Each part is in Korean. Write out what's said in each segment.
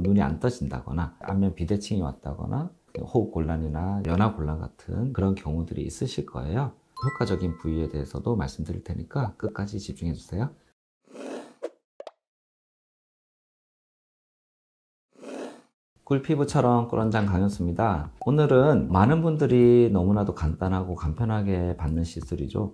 눈이 안 떠진다거나 안면 비대칭이 왔다거나 호흡 곤란이나 연화 곤란 같은 그런 경우들이 있으실 거예요. 효과적인 부위에 대해서도 말씀드릴 테니까 끝까지 집중해 주세요. 꿀피부처럼 꿀원장 강현수입니다. 오늘은 많은 분들이 너무나도 간단하고 간편하게 받는 시술이죠.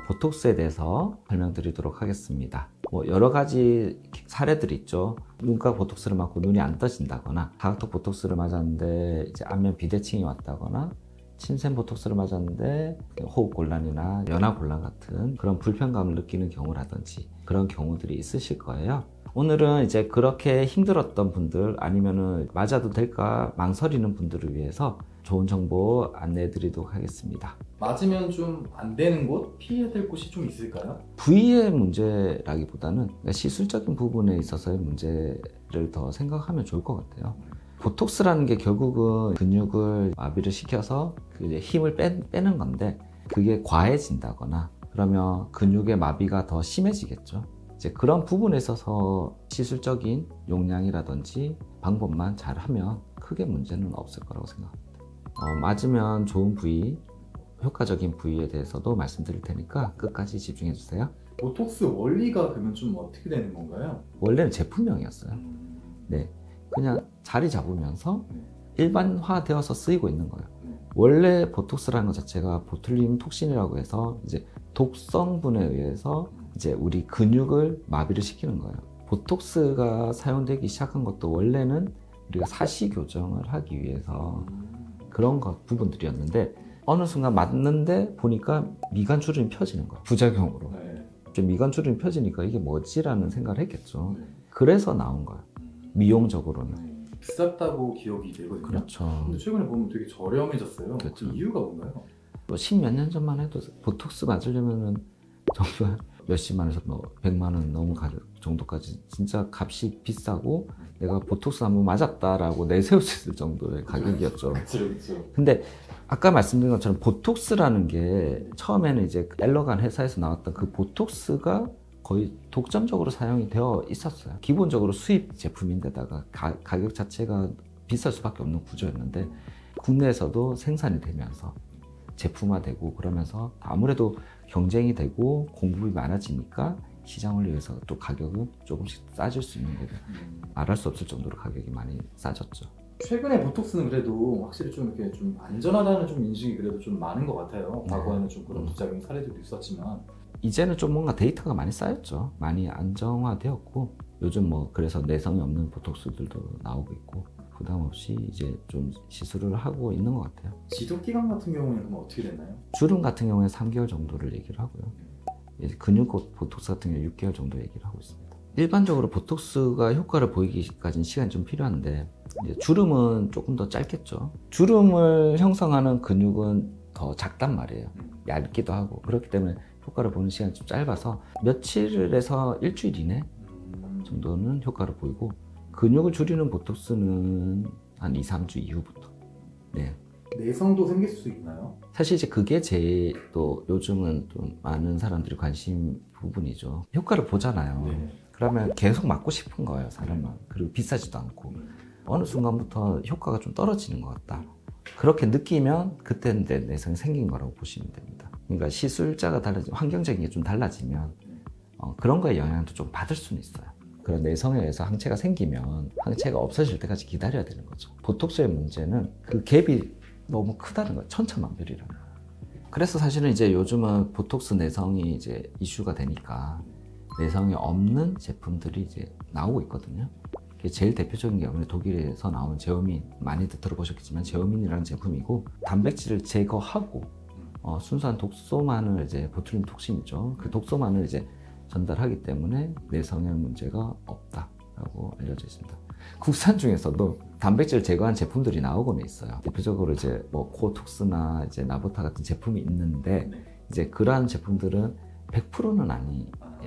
보톡스에 대해서 설명드리도록 하겠습니다. 여러 가지 사례들이 있죠. 눈가 보톡스를 맞고 눈이 안 떠진다거나, 다각턱 보톡스를 맞았는데 이제 안면 비대칭이 왔다거나, 침샘 보톡스를 맞았는데 호흡 곤란이나 연화 곤란 같은 그런 불편감을 느끼는 경우라든지 그런 경우들이 있으실 거예요. 오늘은 이제 그렇게 힘들었던 분들 아니면은 맞아도 될까 망설이는 분들을 위해서 좋은 정보 안내해 드리도록 하겠습니다. 맞으면 좀 안 되는 곳, 피해야 될 곳이 좀 있을까요? 부위의 문제라기보다는 시술적인 부분에 있어서의 문제를 더 생각하면 좋을 것 같아요. 보톡스라는 게 결국은 근육을 마비를 시켜서 힘을 빼는 건데, 그게 과해진다거나 그러면 근육의 마비가 더 심해지겠죠. 이제 그런 부분에 있어서 시술적인 용량이라든지 방법만 잘하면 크게 문제는 없을 거라고 생각합니다. 맞으면 좋은 부위, 효과적인 부위에 대해서도 말씀드릴 테니까 끝까지 집중해 주세요. 보톡스 원리가 그러면 좀 어떻게 되는 건가요? 원래는 제품명이었어요. 네, 그냥 자리 잡으면서 일반화되어서 쓰이고 있는 거예요. 원래 보톡스라는 것 자체가 보툴린 톡신이라고 해서 이제 독성분에 의해서 이제 우리 근육을 마비를 시키는 거예요. 보톡스가 사용되기 시작한 것도 원래는 우리가 사시 교정을 하기 위해서 그런 부분들이었는데, 어느 순간 맞는데 보니까 미간 주름이 펴지는 거예요. 부작용으로. 미간 주름이 펴지니까 이게 뭐지라는 생각을 했겠죠. 그래서 나온 거예요. 미용적으로는. 비쌌다고 기억이 되거든요. 그렇죠. 근데 최근에 보면 되게 저렴해졌어요. 그렇죠. 그 이유가 뭔가요? 십몇 년 전만 해도 보톡스 맞으려면은 정말 몇십만 원에서 100만 원 넘은 가격 정도까지 진짜 값이 비싸고 내가 보톡스 한번 맞았다라고 내세울 수 있을 정도의 가격이었죠. 그렇죠. 근데 아까 말씀드린 것처럼 보톡스라는 게 처음에는 이제 엘러간 회사에서 나왔던 그 보톡스가 거의 독점적으로 사용이 되어 있었어요. 기본적으로 수입 제품인데다가 가격 자체가 비쌀 수밖에 없는 구조였는데, 국내에서도 생산이 되면서 제품화되고 그러면서 아무래도 경쟁이 되고 공급이 많아지니까 시장을 위해서 또 가격은 조금씩 싸질 수 있는 게 말할 수 없을 정도로 가격이 많이 싸졌죠. 최근에 보톡스는 그래도 확실히 좀 이렇게 좀 안전하다는 좀 인식이 그래도 좀 많은 것 같아요. 과거에는 좀 그런 부작용 사례들도 있었지만 이제는 좀 뭔가 데이터가 많이 쌓였죠. 많이 안정화되었고, 요즘 그래서 내성이 없는 보톡스들도 나오고 있고 부담 없이 이제 좀 시술을 하고 있는 것 같아요. 지속 기간 같은 경우에는 그럼 어떻게 되나요? 주름 같은 경우에 3개월 정도를 얘기를 하고요. 근육 보톡스 같은 경우에 6개월 정도 얘기를 하고 있습니다. 일반적으로 보톡스가 효과를 보이기까지는 시간이 좀 필요한데, 이제 주름은 조금 더 짧겠죠. 주름을 형성하는 근육은 더 작단 말이에요. 얇기도 하고. 그렇기 때문에 효과를 보는 시간이 좀 짧아서 며칠에서 일주일 이내 정도는 효과를 보이고, 근육을 줄이는 보톡스는 한 2, 3주 이후부터. 네. 내성도 생길 수 있나요? 사실 이제 그게 제일 또 요즘은 좀 많은 사람들이 관심 부분이죠. 효과를 보잖아요. 그러면 계속 맞고 싶은 거예요, 사람은. 그리고 비싸지도 않고. 어느 순간부터 효과가 좀 떨어지는 것 같다. 그렇게 느끼면 그때는 내성이 생긴 거라고 보시면 됩니다. 그러니까 시술자가 달라지면, 환경적인 게 좀 달라지면 그런 거에 영향도 좀 받을 수는 있어요. 그런 내성에 의해서 항체가 생기면 항체가 없어질 때까지 기다려야 되는 거죠. 보톡스의 문제는 그 갭이 너무 크다는 거예요. 천차만별이라는 거예요. 그래서 사실은 이제 요즘은 보톡스 내성이 이제 이슈가 되니까 내성이 없는 제품들이 이제 나오고 있거든요. 제일 대표적인 게 아무래도 독일에서 나온 제어민, 많이들 들어보셨겠지만 제어민이라는 제품이고, 단백질을 제거하고 순수한 독소만을 이제 보툴린 톡신이죠. 그 독소만을 이제 전달하기 때문에 내성에 문제가 없다라고 알려져 있습니다. 국산 중에서도 단백질을 제거한 제품들이 나오고는 있어요. 대표적으로 이제 코톡스나 이제 나보타 같은 제품이 있는데, 이제 그러한 제품들은 100%는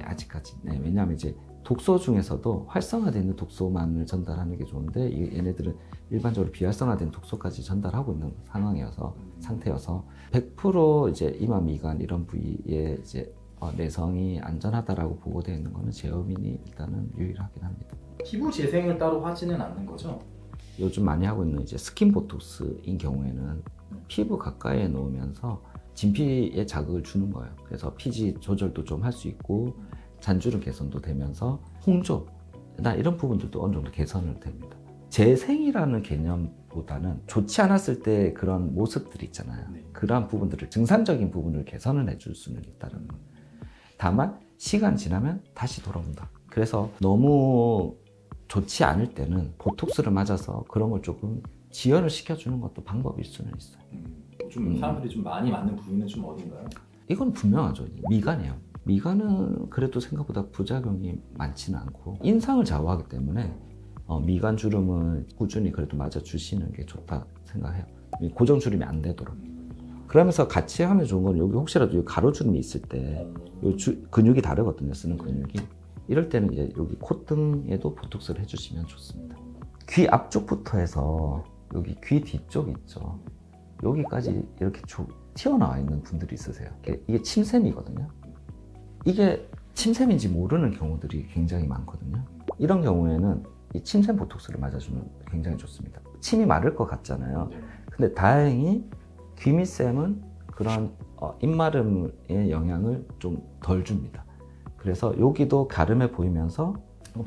아직까지. 왜냐하면 이제 독소 중에서도 활성화되어 있는 독소만을 전달하는 게 좋은데, 얘네들은 일반적으로 비활성화된 독소까지 전달하고 있는 상태여서 100% 이제 이마, 미간 이런 부위에 이제 내성이 안전하다라고 보고되어 있는 거는 제어민이 일단은 유일하긴 합니다. 피부 재생을 따로 하지는 않는 거죠? 요즘 많이 하고 있는 이제 스킨 보톡스인 경우에는 피부 가까이에 놓으면서 진피에 자극을 주는 거예요. 그래서 피지 조절도 좀 할 수 있고 잔주름 개선도 되면서 홍조나 이런 부분들도 어느 정도 개선을 됩니다. 재생이라는 개념보다는 좋지 않았을 때 그런 모습들이 있잖아요. 네. 그러한 부분들을 증상적인 부분을 개선을 해줄 수는 있다는 거예요. 다만 시간 지나면 다시 돌아온다. 그래서 너무 좋지 않을 때는 보톡스를 맞아서 그런 걸 조금 지연을 시켜주는 것도 방법일 수는 있어요. 좀 사람들이 좀 많이 맞는 부위는 좀 어딘가요? 이건 분명하죠. 미간이에요. 미간은 그래도 생각보다 부작용이 많지는 않고 인상을 좌우하기 때문에 미간 주름은 꾸준히 그래도 맞아주시는 게 좋다 생각해요. 고정 주름이 안 되도록. 그러면서 같이 하면 좋은 건 여기 혹시라도 가로주름이 있을 때 근육이 다르거든요. 쓰는 근육이. 이럴 때는 이제 여기 콧등에도 보톡스를 해주시면 좋습니다. 귀 앞쪽부터 해서 여기 귀 뒤쪽 있죠. 여기까지 이렇게 쭉 튀어나와 있는 분들이 있으세요. 이게 침샘이거든요. 이게 침샘인지 모르는 경우들이 굉장히 많거든요. 이런 경우에는 이 침샘 보톡스를 맞아주면 굉장히 좋습니다. 침이 마를 것 같잖아요. 근데 다행히 귀 밑샘은 그런 입마름의 영향을 좀 덜 줍니다. 그래서 여기도 가름해 보이면서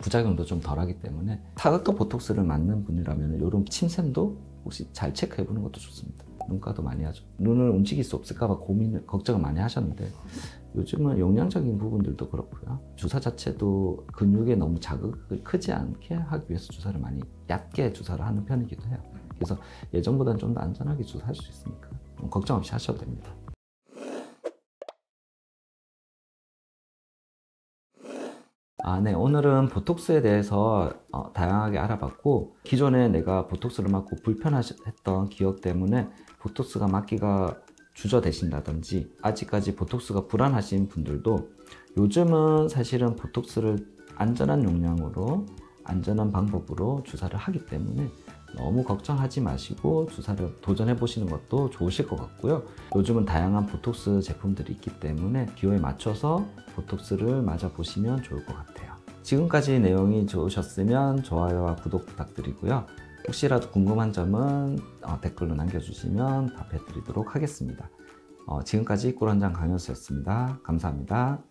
부작용도 좀 덜하기 때문에 사각도 보톡스를 맞는 분이라면 이런 침샘도 혹시 잘 체크해 보는 것도 좋습니다. 눈가도 많이 하죠. 눈을 움직일 수 없을까 봐 걱정을 많이 하셨는데 요즘은 용량적인 부분들도 그렇고요. 주사 자체도 근육에 너무 자극을 크지 않게 하기 위해서 주사를 많이 얕게 주사를 하는 편이기도 해요. 그래서 예전보다는 좀 더 안전하게 주사할 수 있으니까 걱정 없이 하셔도 됩니다. 네. 오늘은 보톡스에 대해서 다양하게 알아봤고 기존에 내가 보톡스를 맞고 불편했던 기억 때문에 보톡스가 맞기가 주저되신다든지 아직까지 보톡스가 불안하신 분들도 요즘은 사실은 보톡스를 안전한 용량으로 안전한 방법으로 주사를 하기 때문에 너무 걱정하지 마시고 주사를 도전해 보시는 것도 좋으실 것 같고요. 요즘은 다양한 보톡스 제품들이 있기 때문에 기호에 맞춰서 보톡스를 맞아 보시면 좋을 것 같아요. 지금까지 내용이 좋으셨으면 좋아요와 구독 부탁드리고요. 혹시라도 궁금한 점은 댓글로 남겨주시면 답해 드리도록 하겠습니다. 지금까지 꿀원장 강현수였습니다. 감사합니다.